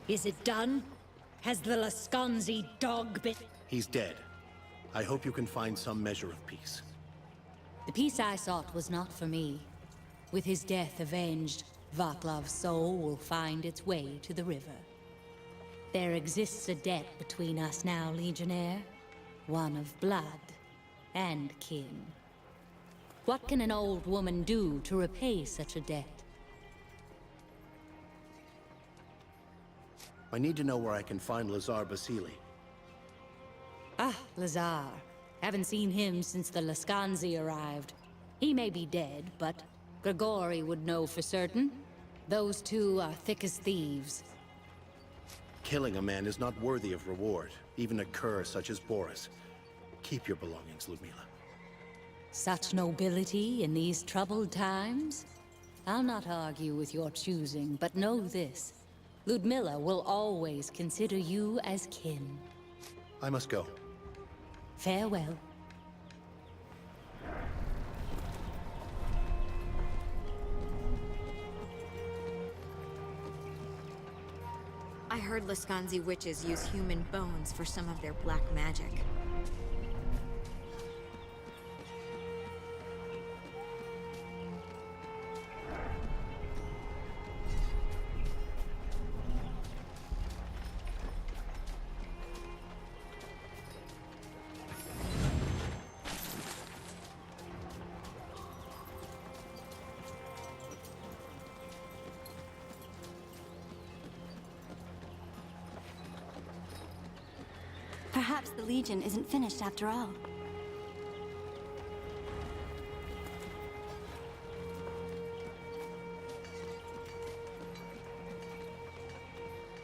Is it done? Has the Lascanzi dog been... He's dead. I hope you can find some measure of peace. The peace I sought was not for me. With his death avenged, Vaclav's soul will find its way to the river. There exists a debt between us now, Legionnaire. One of blood and kin. What can an old woman do to repay such a debt? I need to know where I can find Lazar Basili. Ah, Lazar. Haven't seen him since the Lascanzi arrived. He may be dead, but Grigori would know for certain. Those two are thick as thieves. Killing a man is not worthy of reward, even a cur such as Boris. Keep your belongings, Ludmila. Such nobility in these troubled times? I'll not argue with your choosing, but know this. Ludmila will always consider you as kin. I must go. Farewell. I heard Lascanzi witches use human bones for some of their black magic. Perhaps the Legion isn't finished after all.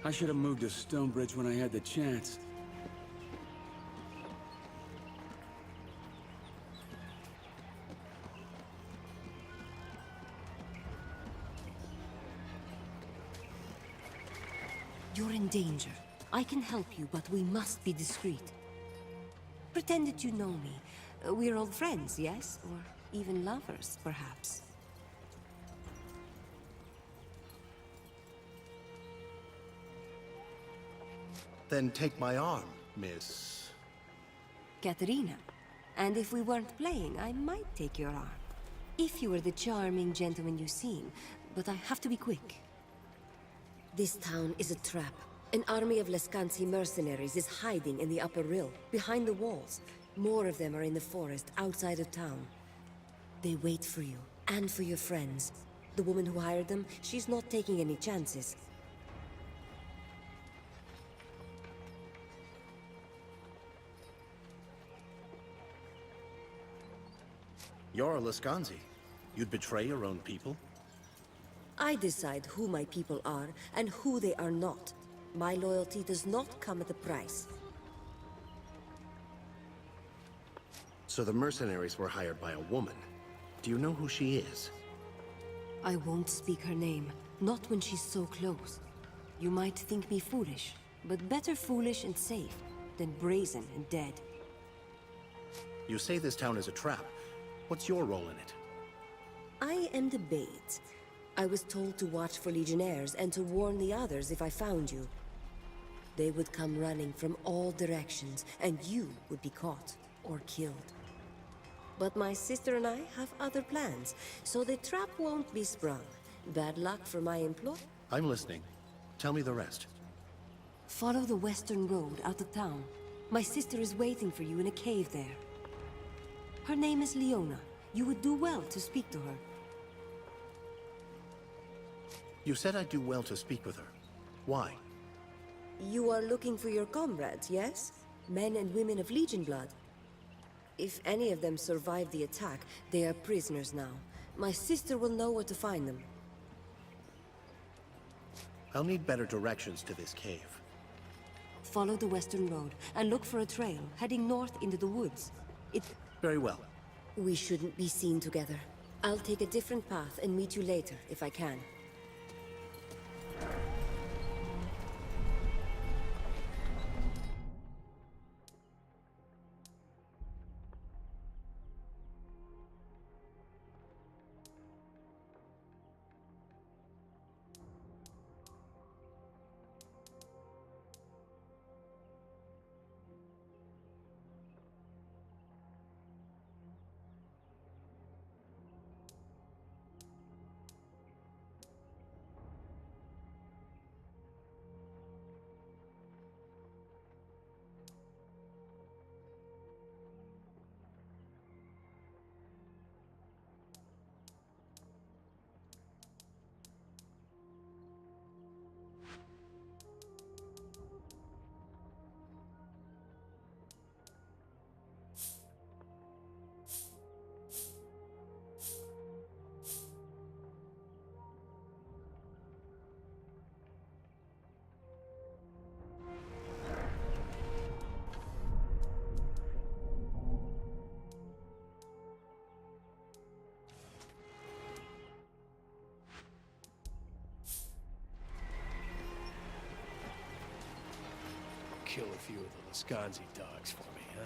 I should have moved to Stonebridge when I had the chance. You're in danger. I can help you, but we must be discreet. Pretend that you know me. We're old friends, yes? Or even lovers, perhaps. Then take my arm, Miss... Katerina. And if we weren't playing, I might take your arm. If you were the charming gentleman you seem, but I have to be quick. This town is a trap. An army of Lascanzi mercenaries is hiding in the upper rill, behind the walls. More of them are in the forest, outside of town. They wait for you, and for your friends. The woman who hired them, she's not taking any chances. You're a Lascanzi. You'd betray your own people? I decide who my people are, and who they are not. My loyalty does not come at a price. So the mercenaries were hired by a woman. Do you know who she is? I won't speak her name, not when she's so close. You might think me foolish, but better foolish and safe than brazen and dead. You say this town is a trap. What's your role in it? I am the bait. I was told to watch for Legionnaires and to warn the others if I found you. They would come running from all directions, and you would be caught or killed. But my sister and I have other plans, so the trap won't be sprung. Bad luck for my employ. I'm listening. Tell me the rest. Follow the western road out of town. My sister is waiting for you in a cave there. Her name is Leona. You would do well to speak to her. You said I'd do well to speak with her. Why? You are looking for your comrades, yes? Men and women of Legion blood. If any of them survive the attack, they are prisoners now. My sister will know where to find them. I'll need better directions to this cave. Follow the western road and look for a trail heading north into the woods. Very well. We shouldn't be seen together. I'll take a different path and meet you later, if I can. kill a few of the Lascanzi dogs for me, huh?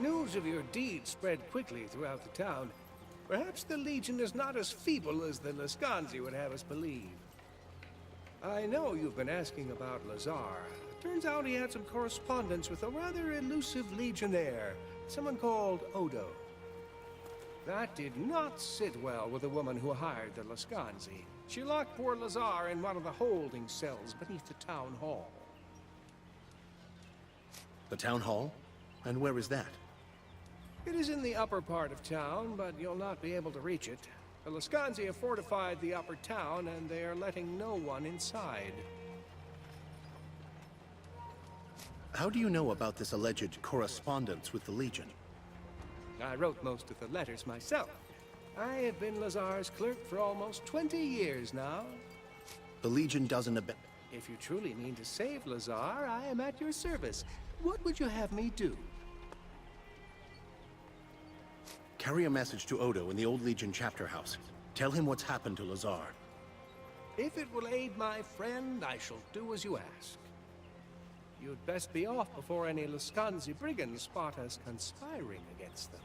News of your deed spread quickly throughout the town. Perhaps the Legion is not as feeble as the Lascanzi would have us believe. I know you've been asking about Lazar. Turns out he had some correspondence with a rather elusive legionnaire, someone called Odo. That did not sit well with the woman who hired the Lascanzi. She locked poor Lazar in one of the holding cells beneath the town hall. The town hall? And where is that? It is in the upper part of town, but you'll not be able to reach it. The Lascanzi have fortified the upper town, and they are letting no one inside. How do you know about this alleged correspondence with the Legion? I wrote most of the letters myself. I have been Lazar's clerk for almost 20 years now. The Legion doesn't If you truly mean to save Lazar, I am at your service. What would you have me do? Carry a message to Odo in the old Legion chapter house. Tell him what's happened to Lazar. If it will aid my friend, I shall do as you ask. You'd best be off before any Lascanzi brigands spot us conspiring against them.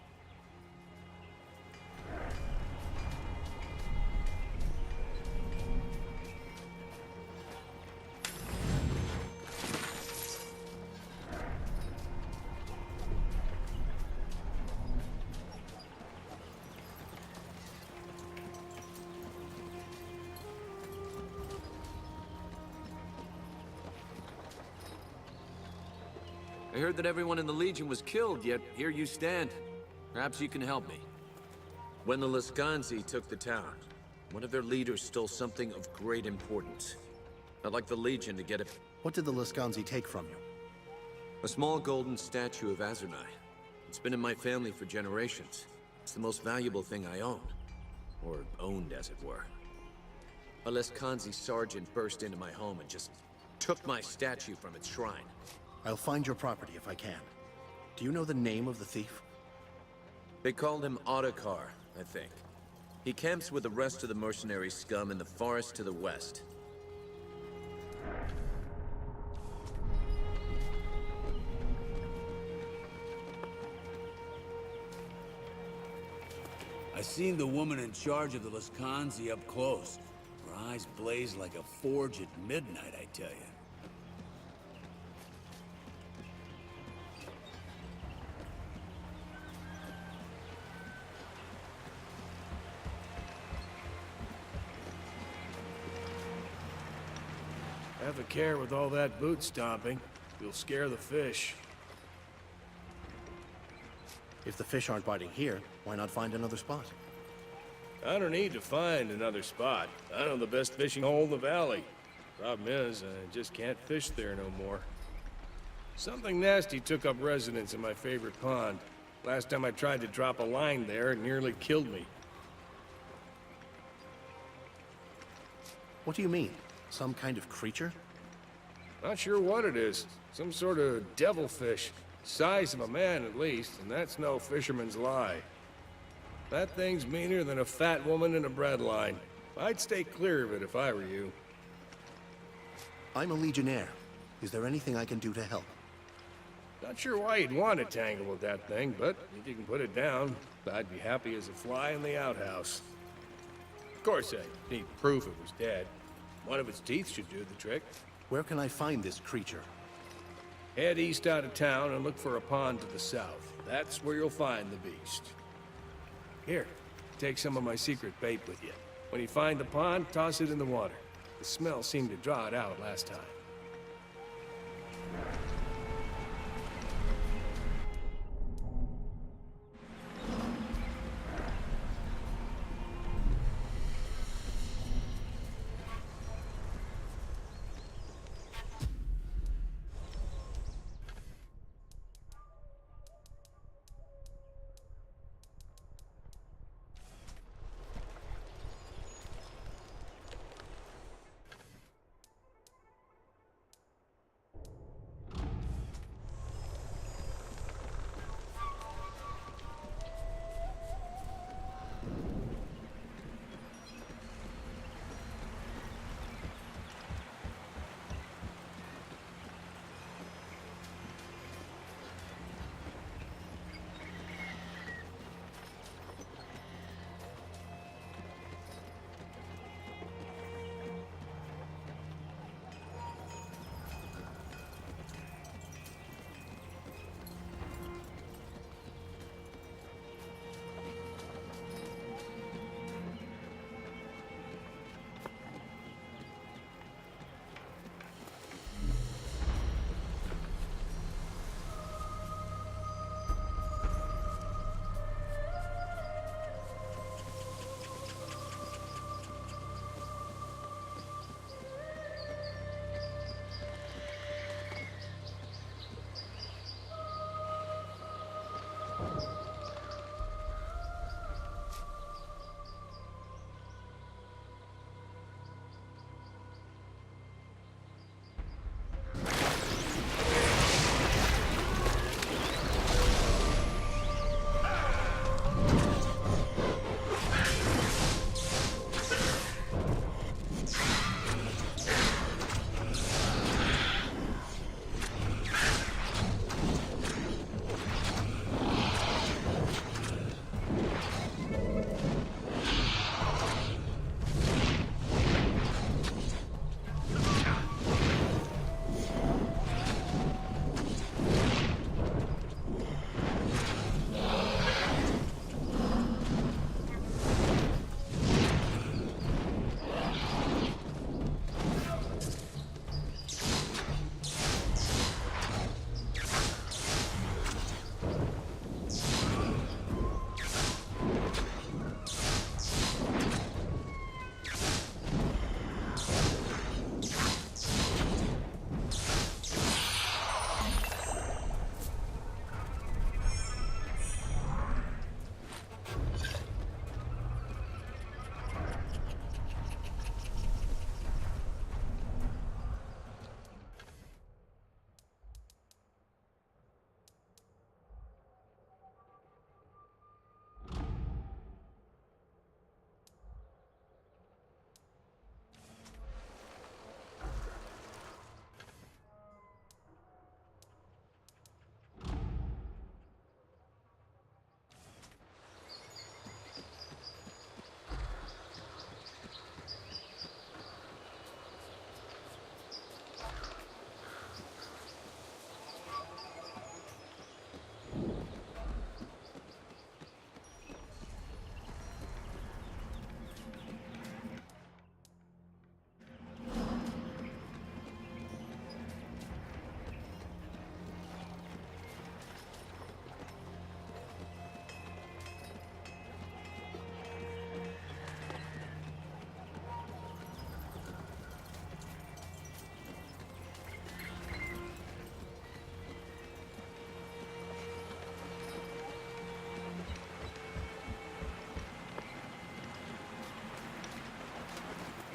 I heard that everyone in the Legion was killed, yet here you stand. Perhaps you can help me. When the Lascanzi took the town, one of their leaders stole something of great importance. I'd like the Legion to get it. What did the Lascanzi take from you? A small golden statue of Azurnai. It's been in my family for generations. It's the most valuable thing I own. Or owned, as it were. A Lascanzi sergeant burst into my home and just took my statue from its shrine. I'll find your property if I can. Do you know the name of the thief? They called him Ottokar, I think. He camps with the rest of the mercenary scum in the forest to the west. I seen the woman in charge of the Lascanzi up close. Her eyes blazed like a forge at midnight, I tell you. Have a care with all that boot stomping. You'll scare the fish. If the fish aren't biting here, why not find another spot? I don't need to find another spot. I know the best fishing hole in the valley. Problem is, I just can't fish there no more. Something nasty took up residence in my favorite pond. Last time I tried to drop a line there, it nearly killed me. What do you mean? Some kind of creature? Not sure what it is. Some sort of devilfish. Size of a man, at least, and that's no fisherman's lie. That thing's meaner than a fat woman in a bread line. I'd stay clear of it if I were you. I'm a Legionnaire. Is there anything I can do to help? Not sure why you'd want to tangle with that thing, but if you can put it down, I'd be happy as a fly in the outhouse. Of course, I need proof it was dead. One of its teeth should do the trick. Where can I find this creature? Head east out of town and look for a pond to the south. That's where you'll find the beast. Here, take some of my secret bait with you. When you find the pond, toss it in the water. The smell seemed to draw it out last time.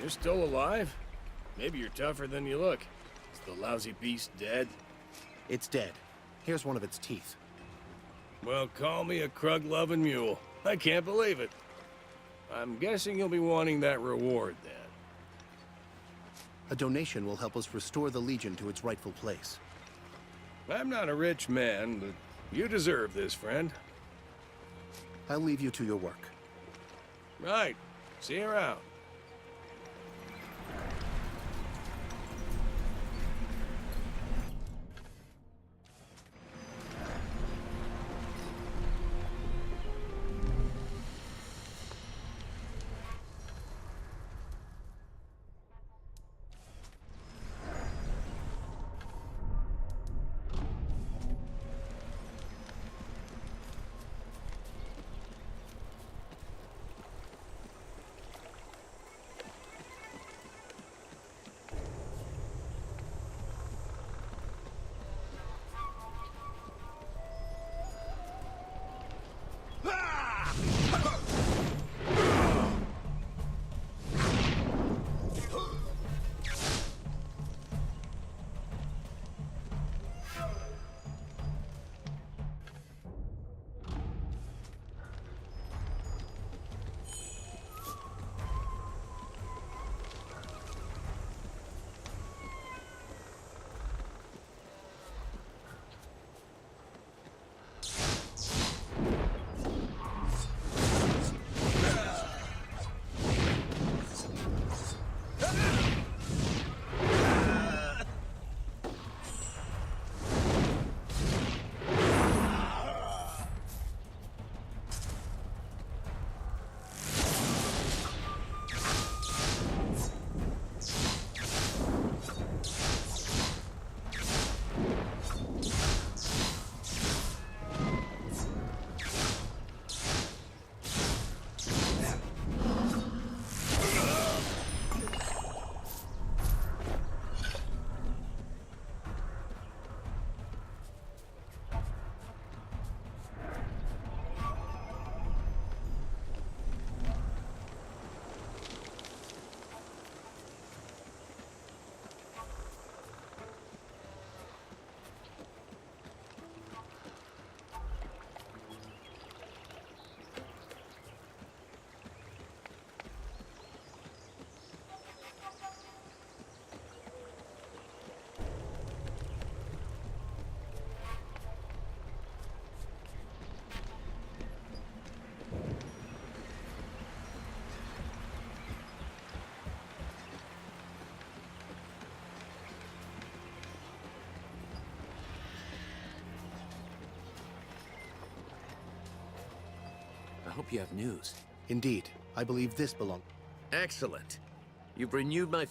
You're still alive? Maybe you're tougher than you look. Is the lousy beast dead? It's dead. Here's one of its teeth. Well, call me a crug-loving mule. I can't believe it. I'm guessing you'll be wanting that reward, then. A donation will help us restore the Legion to its rightful place. I'm not a rich man, but you deserve this, friend. I'll leave you to your work. Right. See you around. I hope you have news. Indeed. I believe this belongs... Excellent. You've renewed my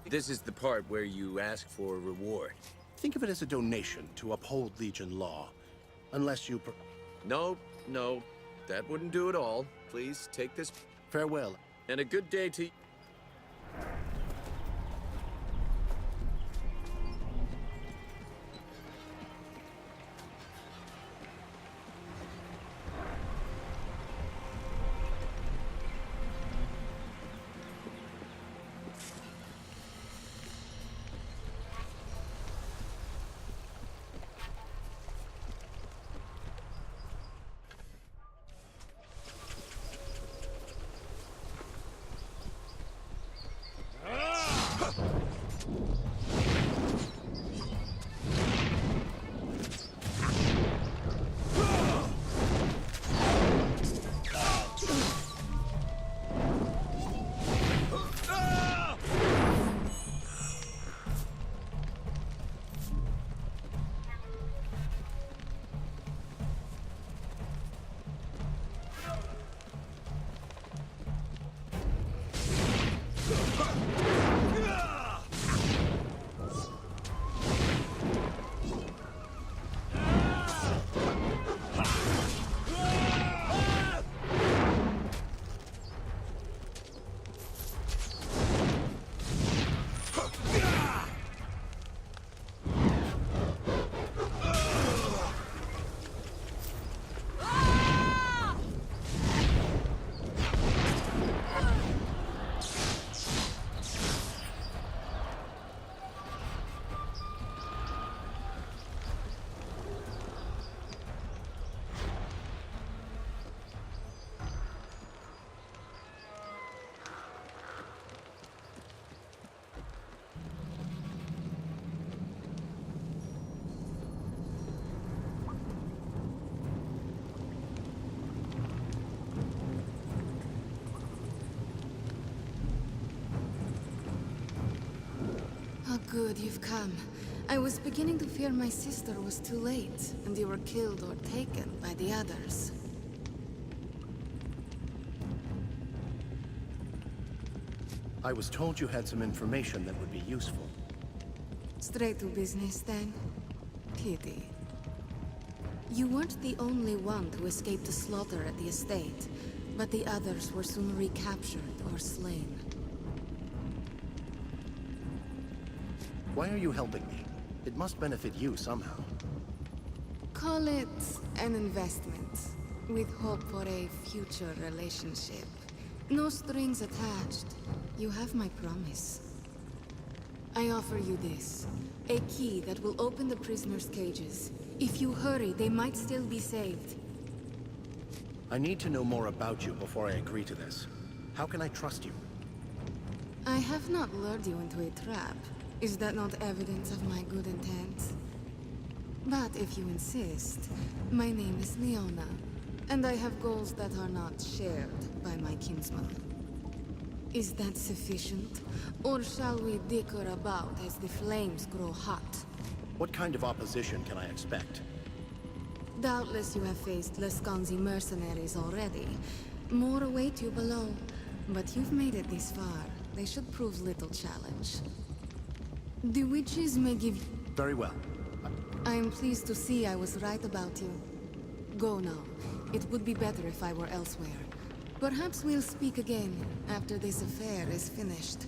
This is the part where you ask for a reward. Think of it as a donation to uphold Legion law. Unless you... No, no. That wouldn't do it all. Please, take this. Farewell. And a good day to you. Good, you've come. I was beginning to fear my sister was too late, and you were killed or taken by the others. I was told you had some information that would be useful. Straight to business, then? Pity. You weren't the only one to escape the slaughter at the estate, but the others were soon recaptured or slain. Why are you helping me? It must benefit you somehow. Call it an investment, with hope for a future relationship. No strings attached. You have my promise. I offer you this. A key that will open the prisoners' cages. If you hurry, they might still be saved. I need to know more about you before I agree to this. How can I trust you? I have not lured you into a trap. Is that not evidence of my good intent? But if you insist, my name is Leona, and I have goals that are not shared by my kinsman. Is that sufficient? Or shall we dicker about as the flames grow hot? What kind of opposition can I expect? Doubtless you have faced Lescanzi mercenaries already. More await you below. But you've made it this far. They should prove little challenge. The witches may give... Very well. I am pleased to see I was right about you. Go now. It would be better if I were elsewhere. Perhaps we'll speak again, after this affair is finished.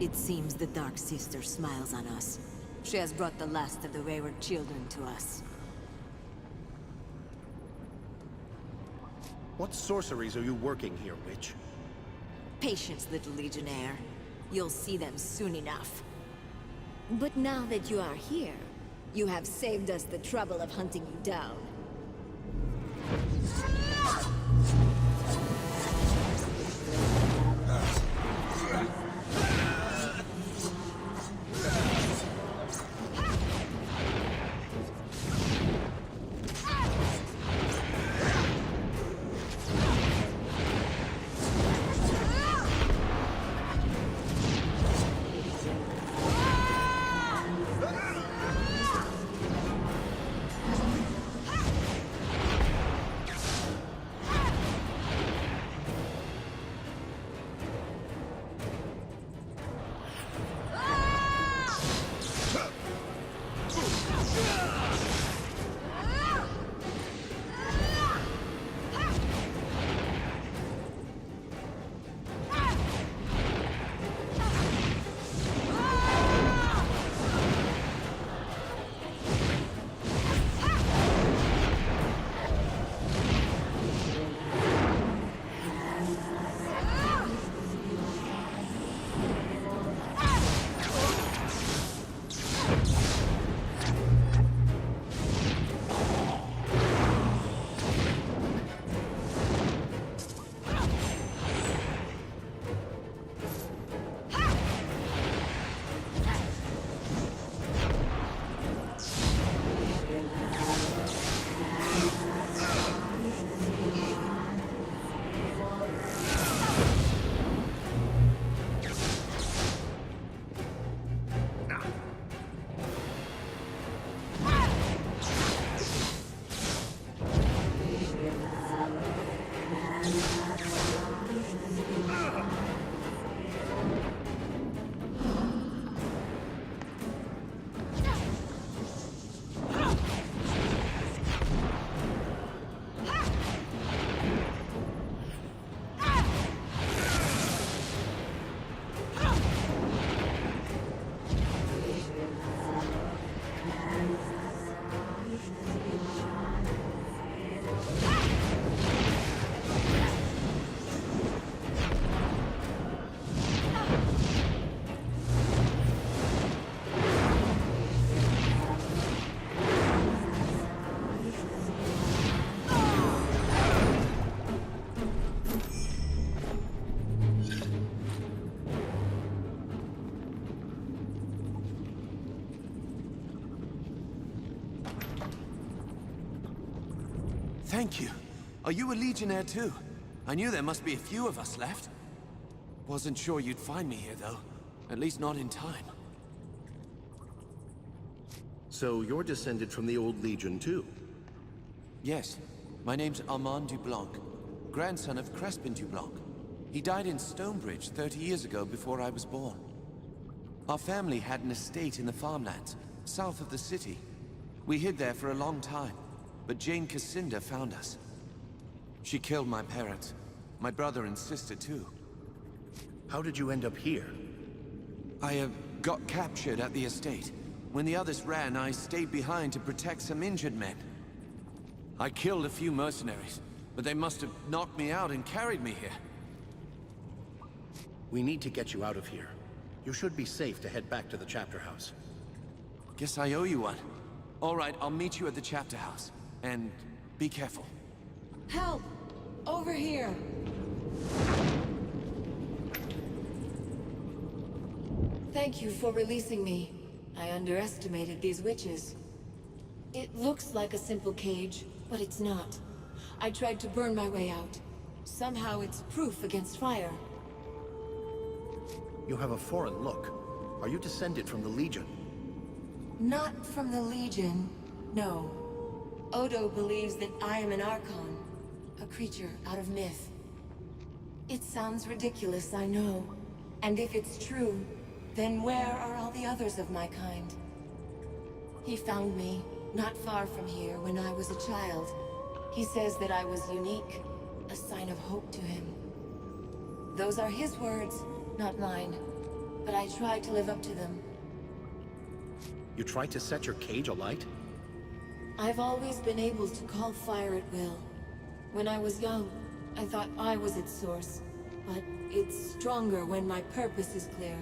It seems the Dark Sister smiles on us. She has brought the last of the wayward children to us. What sorceries are you working here, witch? Patience, little Legionnaire. You'll see them soon enough. But now that you are here, you have saved us the trouble of hunting you down. Thank you. Are you a Legionnaire too? I knew there must be a few of us left. Wasn't sure you'd find me here though. At least not in time. So you're descended from the old Legion too? Yes. My name's Armand Dublanc, grandson of Crespin Dublanc. He died in Stonebridge 30 years ago before I was born. Our family had an estate in the farmlands, south of the city. We hid there for a long time, but Jane Cassinda found us. She killed my parents, my brother and sister too. How did you end up here? I got captured at the estate. When the others ran, I stayed behind to protect some injured men. I killed a few mercenaries, but they must have knocked me out and carried me here. We need to get you out of here. You should be safe to head back to the chapter house. Guess I owe you one. All right, I'll meet you at the chapter house. And be careful. Help! Over here! Thank you for releasing me. I underestimated these witches. It looks like a simple cage, but it's not. I tried to burn my way out. Somehow it's proof against fire. You have a foreign look. Are you descended from the Legion? Not from the Legion, no. Odo believes that I am an Archon, a creature out of myth. It sounds ridiculous, I know. And if it's true, then where are all the others of my kind? He found me, not far from here, when I was a child. He says that I was unique, a sign of hope to him. Those are his words, not mine. but I tried to live up to them. You tried to set your cage alight? I've always been able to call fire at will. When I was young, I thought I was its source, but it's stronger when my purpose is clear.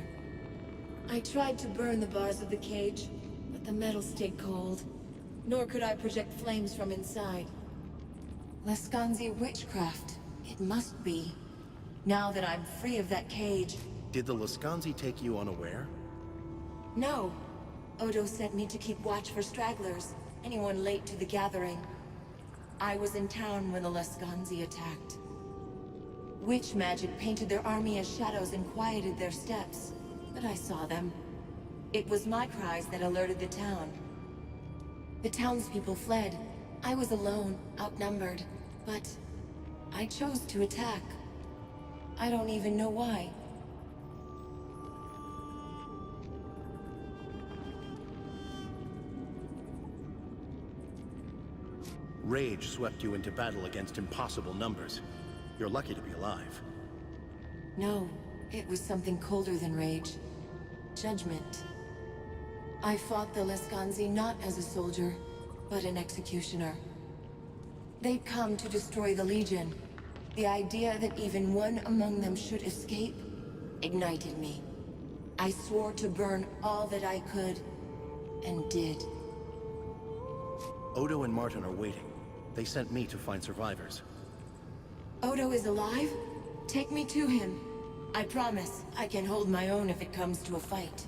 I tried to burn the bars of the cage, but the metal stayed cold, nor could I project flames from inside. Laskanzi witchcraft, it must be. Now that I'm free of that cage... Did the Laskanzi take you unaware? No. Odo sent me to keep watch for stragglers, anyone late to the gathering. I was in town when the Laskanzi attacked. Witch magic painted their army as shadows and quieted their steps, but I saw them. It was my cries that alerted the town. The townspeople fled. I was alone, outnumbered, but I chose to attack. I don't even know why. Rage swept you into battle against impossible numbers. You're lucky to be alive. No, it was something colder than rage. Judgment. I fought the Laskanzi not as a soldier, but an executioner. They'd come to destroy the Legion. The idea that even one among them should escape ignited me. I swore to burn all that I could, and did. Odo and Martin are waiting. They sent me to find survivors. Odo is alive? Take me to him. I promise I can hold my own if it comes to a fight.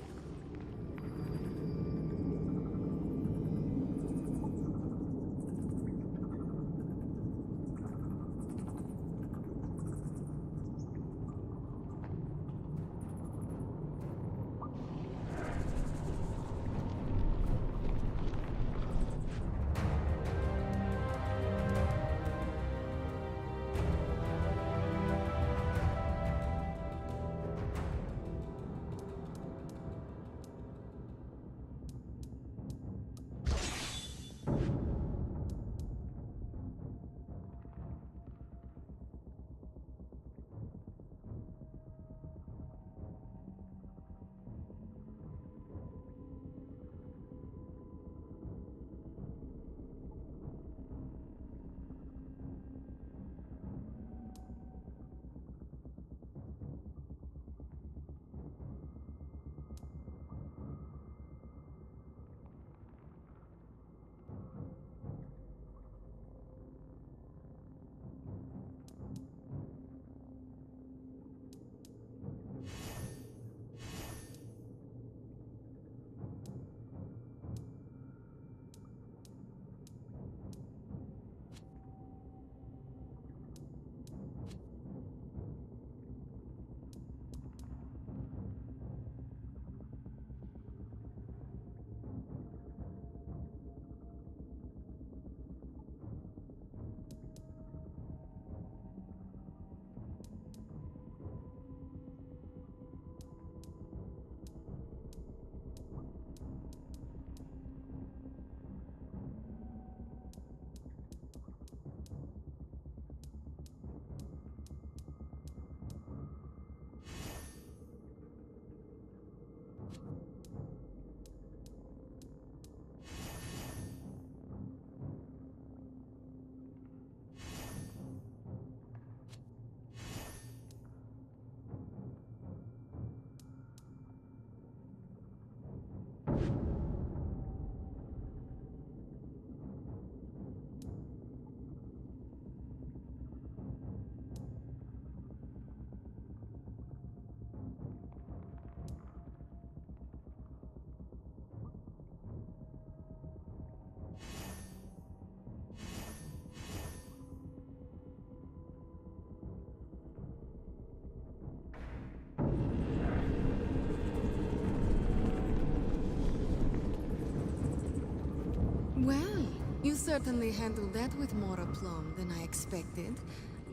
Well, you certainly handled that with more aplomb than I expected.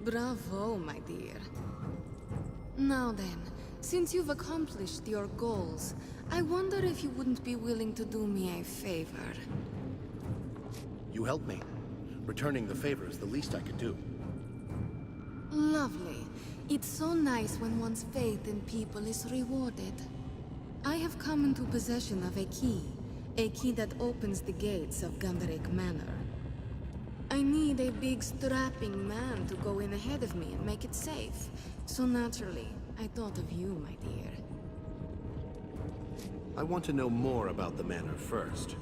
Bravo, my dear. Now then, since you've accomplished your goals, I wonder if you wouldn't be willing to do me a favor. You helped me. Returning the favor is the least I could do. Lovely. It's so nice when one's faith in people is rewarded. I have come into possession of a key that opens the gates of Gunderic Manor. I need a big strapping man to go in ahead of me and make it safe. So naturally, I thought of you, my dear. I want to know more about the manor first.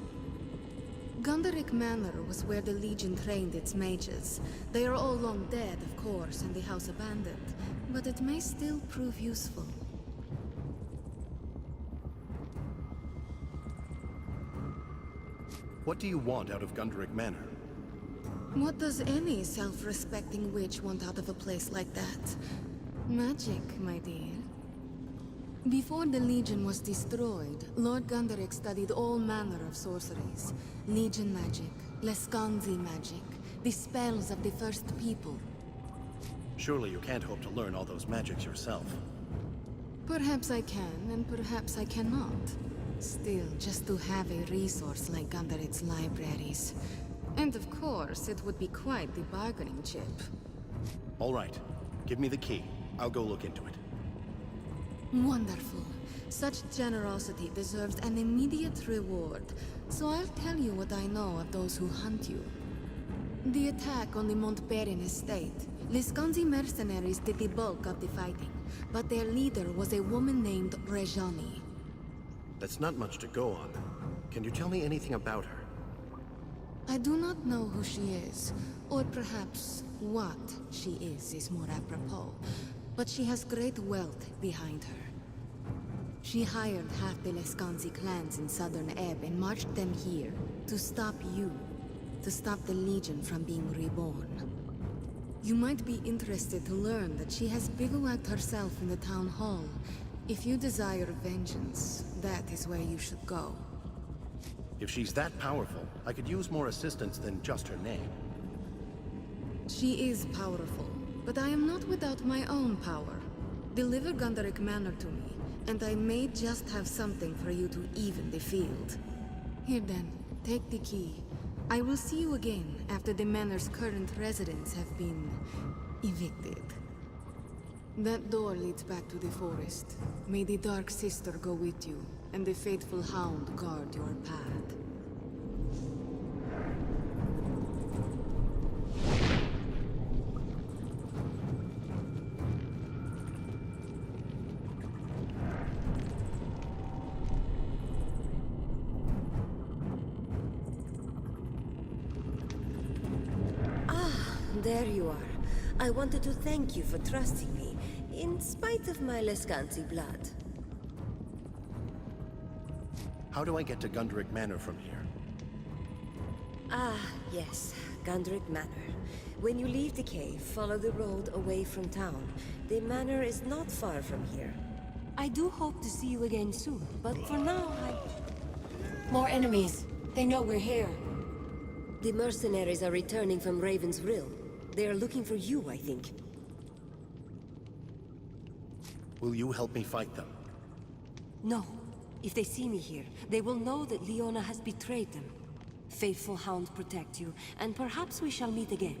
Gunderic Manor was where the Legion trained its mages. They are all long dead, of course, and the house abandoned. But it may still prove useful. What do you want out of Gunderic Manor? What does any self-respecting witch want out of a place like that? Magic, my dear. Before the Legion was destroyed, Lord Gunderic studied all manner of sorceries. Legion magic, Leskanzi magic, the spells of the first people. Surely you can't hope to learn all those magics yourself. Perhaps I can, and perhaps I cannot. Still, just to have a resource like Gunderic's libraries. And of course, it would be quite the bargaining chip. All right. Give me the key. I'll go look into it. Wonderful. Such generosity deserves an immediate reward, so I'll tell you what I know of those who hunt you. The attack on the Montbarren estate. Liskanzi mercenaries did the bulk of the fighting, but their leader was a woman named Rejani. That's not much to go on. Can you tell me anything about her? I do not know who she is, or perhaps what she is more apropos, but she has great wealth behind her. She hired half the Leskanzi clans in southern Ebb and marched them here to stop you, to stop the Legion from being reborn. You might be interested to learn that she has bivouacked herself in the town hall. If you desire vengeance, that is where you should go. If she's that powerful, I could use more assistance than just her name. She is powerful, but I am not without my own power. Deliver Gunderic Manor to me, and I may just have something for you to even the field. Here then, take the key. I will see you again after the manor's current residents have been evicted. That door leads back to the forest. May the Dark Sister go with you, and the faithful hound guard your path. There you are. I wanted to thank you for trusting me, in spite of my Leskanzi blood. How do I get to Gunderic Manor from here? Ah, yes, Gunderic Manor. When you leave the cave, follow the road away from town. The manor is not far from here. I do hope to see you again soon, but for now, More enemies. They know we're here. The mercenaries are returning from Raven's Rill. They are looking for you, I think. Will you help me fight them? No. If they see me here, they will know that Leona has betrayed them. Faithful hound protect you, and perhaps we shall meet again.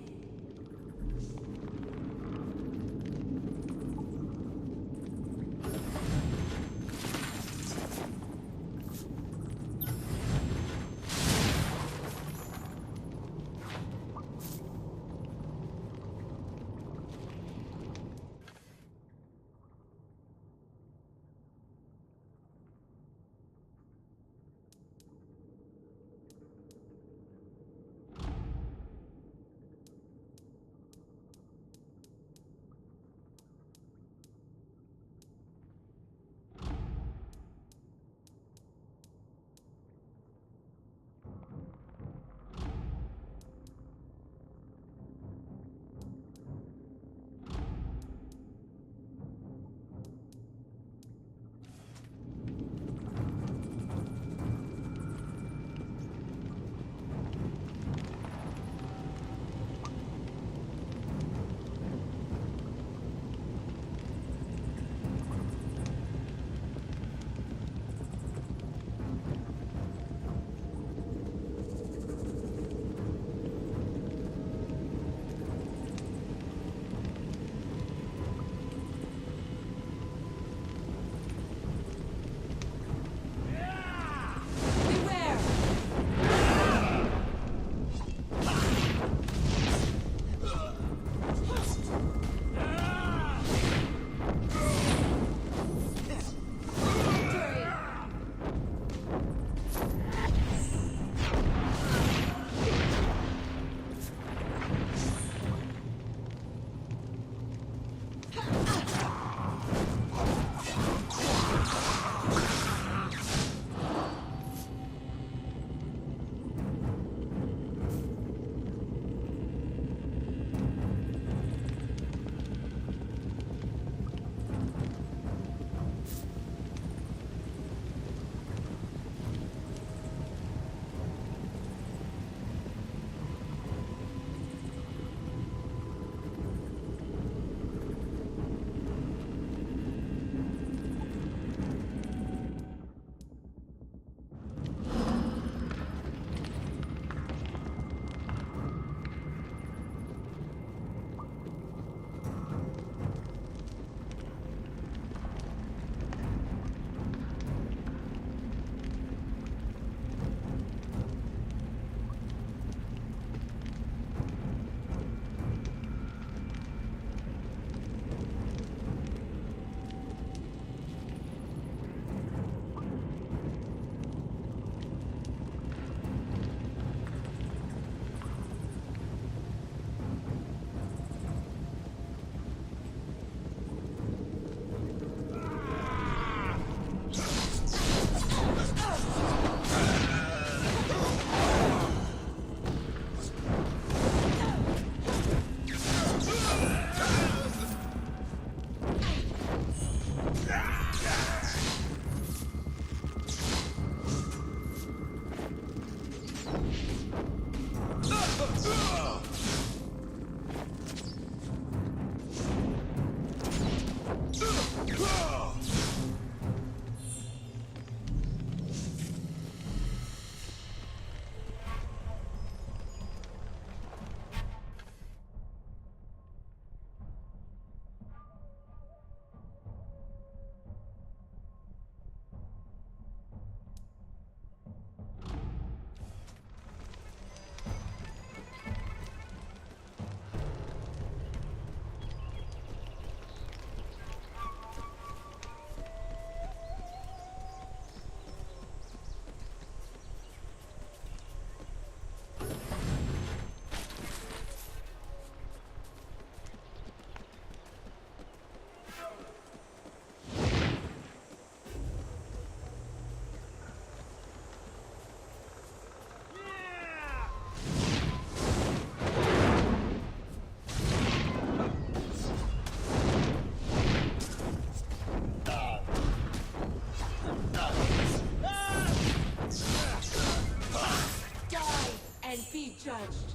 scratched.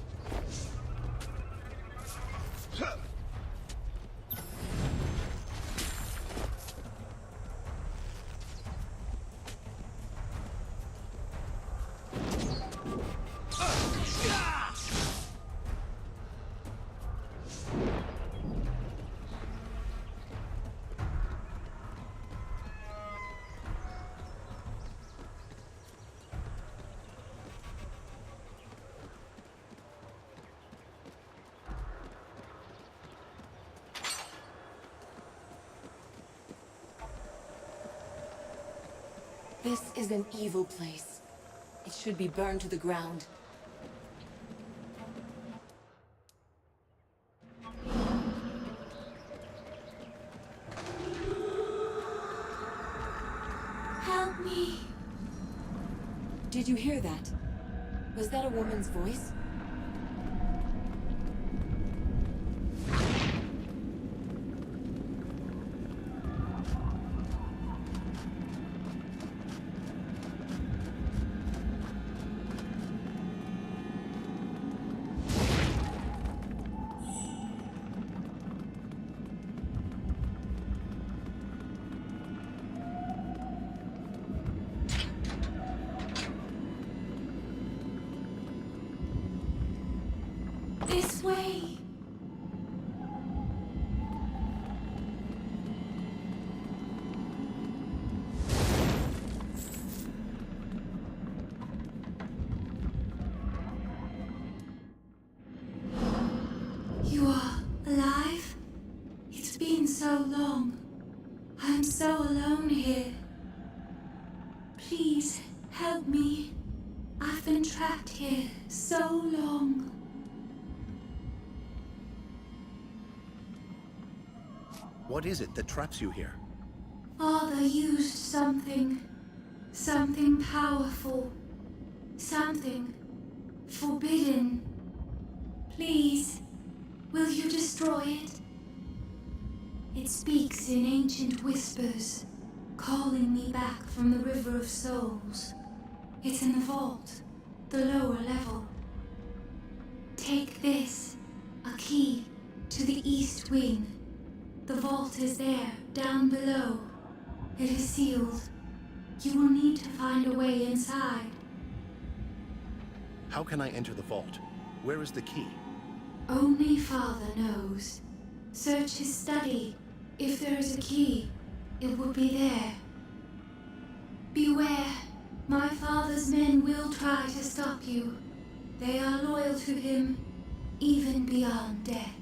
This is an evil place. It should be burned to the ground. Help me. Did you hear that? Was that a woman's voice? This way. You are alive? It's been so long. I'm so alone here. Please help me. I've been trapped here so long. What is it that traps you here? Father used something powerful, something forbidden. Please, will you destroy it? It speaks in ancient whispers, calling me back from the River of Souls. It's in the vault, the lower level. Take this, a key to the east wing. The vault is there, down below. It is sealed. You will need to find a way inside. How can I enter the vault? Where is the key? Only Father knows. Search his study. If there is a key, it will be there. Beware. My father's men will try to stop you. They are loyal to him, even beyond death.